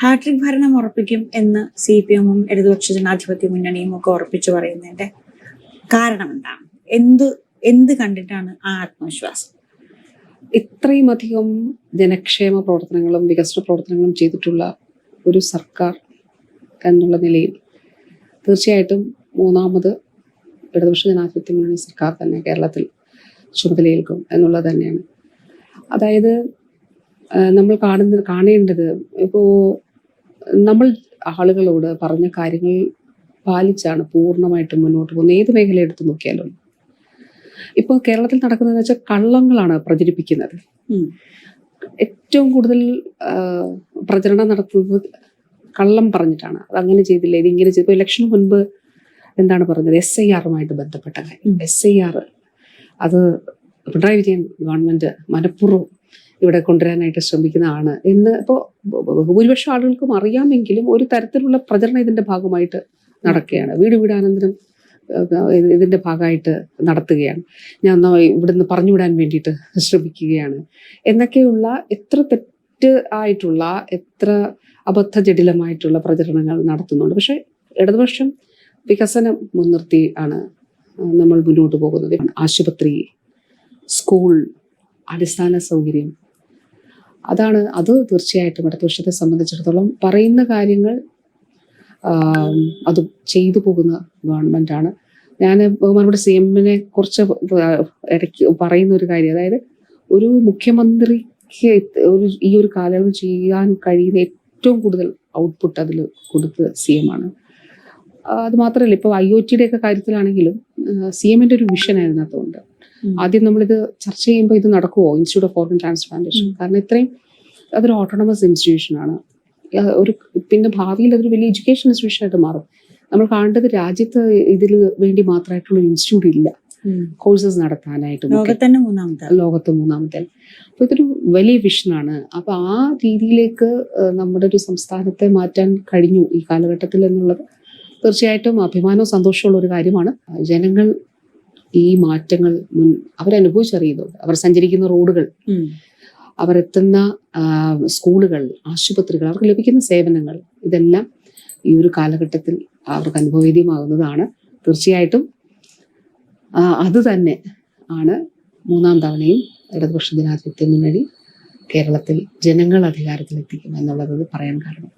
Hat trick ഭരണം ഉറപ്പിക്കും എന്ന് CPM-ഉം ഇടതുപക്ഷ ജനാധിപത്യ മുന്നണിയും ഒക്കെ ഉറപ്പിച്ചു പറയുന്നതിന്റെ കാരണം എന്താണ്? എന്ത് കണ്ടിട്ടാണ് ആ ആത്മവിശ്വാസം? ഇത്രയും അധികം ജനക്ഷേമ പ്രവർത്തനങ്ങളും വികസന പ്രവർത്തനങ്ങളും ചെയ്തിട്ടുള്ള ഒരു സർക്കാർ എന്നുള്ള നിലയിൽ തീർച്ചയായിട്ടും മൂന്നാമത് ഇടതുപക്ഷ ജനാധിപത്യ മുന്നണി സർക്കാർ തന്നെ കേരളത്തിൽ ചുമതലയേൽക്കും എന്നുള്ളത് തന്നെയാണ്. അതായത് നമ്മൾ കാണേണ്ടത് ഇപ്പോൾ നമ്മൾ ആളുകളോട് പറഞ്ഞ കാര്യങ്ങൾ പാലിച്ചാണ് പൂർണ്ണമായിട്ടും മുന്നോട്ട് പോകുന്നത്. ഏത് മേഖല എടുത്തു നോക്കിയാലും ഇപ്പോൾ കേരളത്തിൽ നടക്കുന്നതെന്ന് വെച്ചാൽ കള്ളങ്ങളാണ് പ്രചരിപ്പിക്കുന്നത്. ഏറ്റവും കൂടുതൽ പ്രചരണം നടത്തുന്നത് കള്ളം പറഞ്ഞിട്ടാണ്. അതങ്ങനെ ചെയ്തില്ല, ഇതിങ്ങനെ ചെയ്തു. ഇപ്പോൾ ഇലക്ഷന് മുൻപ് എന്താണ് പറഞ്ഞത്? SIR-ുമായിട്ട് ബന്ധപ്പെട്ട കാര്യം. SIR അത് പിണറായി വിജയൻ ഗവൺമെന്റ് മനഃപൂർവ്വം ഇവിടെ കൊണ്ടുവരാനായിട്ട് ശ്രമിക്കുന്നതാണ് എന്ന് ഇപ്പോൾ ഭൂരിപക്ഷം ആളുകൾക്കും അറിയാമെങ്കിലും ഒരു തരത്തിലുള്ള പ്രചരണം ഇതിന്റെ ഭാഗമായിട്ട് നടക്കുകയാണ്. വീട് വീടാനന്തരം ഇതിന്റെ ഭാഗമായിട്ട് നടത്തുകയാണ്. ഞാൻ ഇവിടുന്ന് പറഞ്ഞു വിടാൻ വേണ്ടിയിട്ട് ശ്രമിക്കുകയാണ് എന്നൊക്കെയുള്ള എത്ര തെറ്റ് ആയിട്ടുള്ള, എത്ര അബദ്ധജടിലമായിട്ടുള്ള പ്രചരണങ്ങൾ നടത്തുന്നുണ്ട്. പക്ഷെ ഇടതുപക്ഷം വികസനം മുൻനിർത്തി ആണ് നമ്മൾ മുന്നോട്ട് പോകുന്നത്. ആശുപത്രി, സ്കൂൾ, അടിസ്ഥാന സൗകര്യം, അത് തീർച്ചയായിട്ടും ഇടതുപക്ഷത്തെ സംബന്ധിച്ചിടത്തോളം പറയുന്ന കാര്യങ്ങൾ അത് ചെയ്തു പോകുന്ന ഗവൺമെന്റാണ്. ഞാൻ ബഹുമാനപ്പെട്ട CM-നെ കുറിച്ച് ഇടയ്ക്ക് പറയുന്ന ഒരു കാര്യം, അതായത് ഒരു മുഖ്യമന്ത്രിക്ക് ഈ ഒരു കാലയളവിൽ ചെയ്യാൻ കഴിയുന്ന ഏറ്റവും കൂടുതൽ ഔട്ട്പുട്ട് അതിൽ കൊടുത്ത CM-ആണ്. അത് മാത്രമല്ല, ഇപ്പോൾ IoT-യുടെ ഒക്കെ കാര്യത്തിലാണെങ്കിലും CM-ന്റെ ഒരു വിഷൻ അതിനകത്തുണ്ട്. ആദ്യം നമ്മളിത് ചർച്ച ചെയ്യുമ്പോൾ ഇത് നടക്കുമോ, ഇൻസ്റ്റിറ്റ്യൂട്ട് ഓഫ് ഓർഗൻ ട്രാൻസ്പ്ലാന്റേഷൻ? കാരണം ഇത്രയും അതൊരു ഓട്ടോണമസ് ഇൻസ്റ്റിറ്റ്യൂഷനാണ്. പിന്നെ ഭാവിയിൽ അതൊരു വലിയ എഡ്യൂക്കേഷൻ ഇൻസ്റ്റിറ്റ്യൂഷനായിട്ട് മാറും. നമ്മൾ കാണേണ്ടത് രാജ്യത്ത് ഇതിൽ വേണ്ടി മാത്രമായിട്ടുള്ള ഇൻസ്റ്റിറ്റ്യൂട്ട് ഇല്ല, കോഴ്സസ് നടത്താനായിട്ട് ലോകത്ത് മൂന്നാമത്തെ. അപ്പൊ ഇതൊരു വലിയ വിഷനാണ്. അപ്പൊ ആ രീതിയിലേക്ക് നമ്മുടെ ഒരു സംസ്ഥാനത്തെ മാറ്റാൻ കഴിഞ്ഞു ഈ കാലഘട്ടത്തിൽ എന്നുള്ളത് തീർച്ചയായിട്ടും അഭിമാനവും സന്തോഷമുള്ള ഒരു കാര്യമാണ്. ജനങ്ങൾ ഈ മാറ്റങ്ങൾ അവരനുഭവിച്ചറിയുന്നുണ്ട്. അവർ സഞ്ചരിക്കുന്ന റോഡുകൾ, അവരെത്തുന്ന സ്കൂളുകൾ, ആശുപത്രികൾ, അവർക്ക് ലഭിക്കുന്ന സേവനങ്ങൾ, ഇതെല്ലാം ഈ ഒരു കാലഘട്ടത്തിൽ അവർക്ക് അനുഭവവേദ്യമാകുന്നതാണ്. തീർച്ചയായിട്ടും അത് തന്നെ ആണ് മൂന്നാം തവണയും ഇടതുപക്ഷ ജനാധിപത്യ മുന്നണി കേരളത്തിൽ ജനങ്ങൾ അധികാരത്തിലെത്തിക്കും എന്നുള്ളത് പറയാൻ കാരണം.